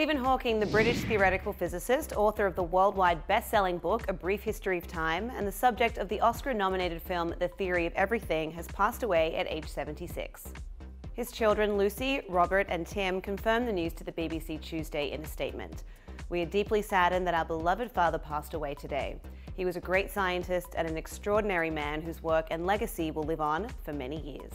Stephen Hawking, the British theoretical physicist, author of the worldwide best-selling book A Brief History of Time, and the subject of the Oscar-nominated film The Theory of Everything, has passed away at age 76. His children, Lucy, Robert and Tim, confirmed the news to the BBC Tuesday in a statement. "We are deeply saddened that our beloved father passed away today. He was a great scientist and an extraordinary man whose work and legacy will live on for many years."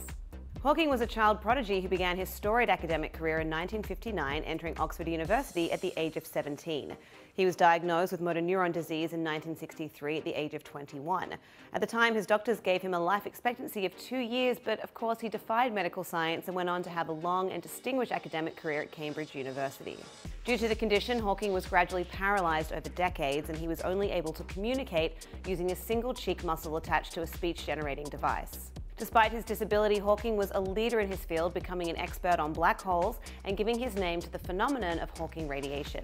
Hawking was a child prodigy who began his storied academic career in 1959, entering Oxford University at the age of 17. He was diagnosed with motor neuron disease in 1963 at the age of 21. At the time, his doctors gave him a life expectancy of 2 years, but of course he defied medical science and went on to have a long and distinguished academic career at Cambridge University. Due to the condition, Hawking was gradually paralysed over decades, and he was only able to communicate using a single cheek muscle attached to a speech-generating device. Despite his disability, Hawking was a leader in his field, becoming an expert on black holes and giving his name to the phenomenon of Hawking radiation.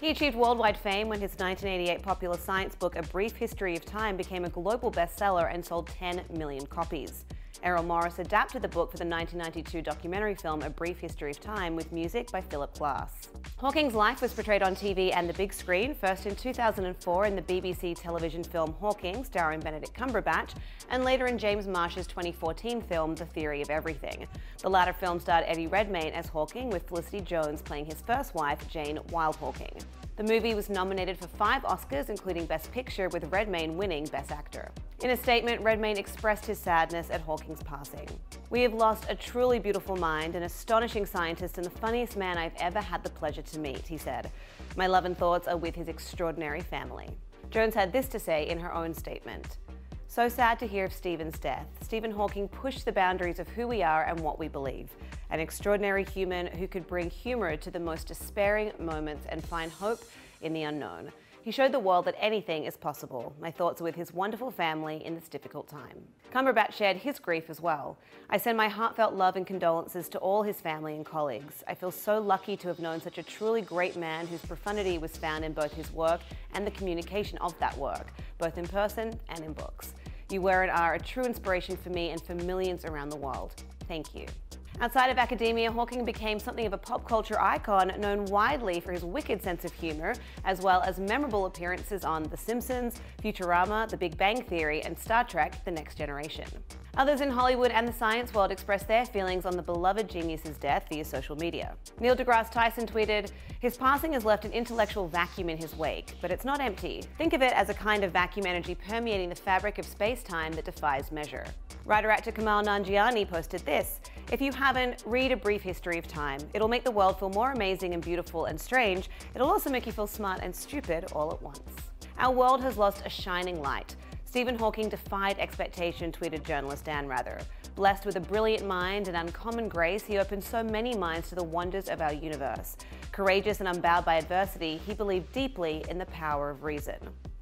He achieved worldwide fame when his 1988 popular science book A Brief History of Time became a global bestseller and sold 10 million copies. Errol Morris adapted the book for the 1992 documentary film A Brief History of Time with music by Philip Glass. Hawking's life was portrayed on TV and the big screen, first in 2004 in the BBC television film Hawking, starring Benedict Cumberbatch, and later in James Marsh's 2014 film The Theory of Everything. The latter film starred Eddie Redmayne as Hawking, with Felicity Jones playing his first wife, Jane Wilde-Hawking. The movie was nominated for 5 Oscars, including Best Picture, with Redmayne winning Best Actor. In a statement, Redmayne expressed his sadness at Hawking's passing. "We have lost a truly beautiful mind, an astonishing scientist, and the funniest man I've ever had the pleasure to meet," he said. "My love and thoughts are with his extraordinary family." Jones had this to say in her own statement. "So sad to hear of Stephen's death. Stephen Hawking pushed the boundaries of who we are and what we believe. An extraordinary human who could bring humor to the most despairing moments and find hope in the unknown. He showed the world that anything is possible. My thoughts are with his wonderful family in this difficult time." Cumberbatch shared his grief as well. "I send my heartfelt love and condolences to all his family and colleagues. I feel so lucky to have known such a truly great man whose profundity was found in both his work and the communication of that work, both in person and in books. You were and are a true inspiration for me and for millions around the world. Thank you." Outside of academia, Hawking became something of a pop culture icon, known widely for his wicked sense of humor, as well as memorable appearances on The Simpsons, Futurama, The Big Bang Theory, and Star Trek: The Next Generation. Others in Hollywood and the science world expressed their feelings on the beloved genius's death via social media. Neil deGrasse Tyson tweeted, "His passing has left an intellectual vacuum in his wake, but it's not empty. Think of it as a kind of vacuum energy permeating the fabric of space-time that defies measure." Writer-actor Kamal Nanjiani posted this, "If you haven't, read A Brief History of Time. It'll make the world feel more amazing and beautiful and strange. It'll also make you feel smart and stupid all at once." "Our world has lost a shining light. Stephen Hawking defied expectation," tweeted journalist Dan Rather. "Blessed with a brilliant mind and uncommon grace, he opened so many minds to the wonders of our universe. Courageous and unbowed by adversity, he believed deeply in the power of reason."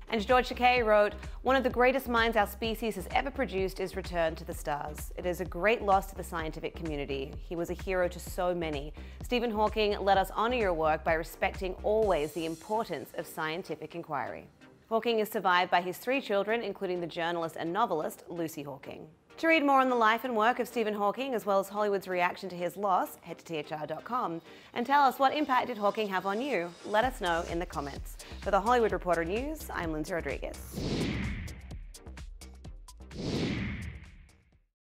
And George Takei wrote, "One of the greatest minds our species has ever produced is returned to the stars. It is a great loss to the scientific community. He was a hero to so many. Stephen Hawking, let us honor your work by respecting always the importance of scientific inquiry." Hawking is survived by his 3 children, including the journalist and novelist Lucy Hawking. To read more on the life and work of Stephen Hawking, as well as Hollywood's reaction to his loss, head to THR.com and tell us, what impact did Hawking have on you? Let us know in the comments. For the Hollywood Reporter News, I'm Lindsay Rodriguez.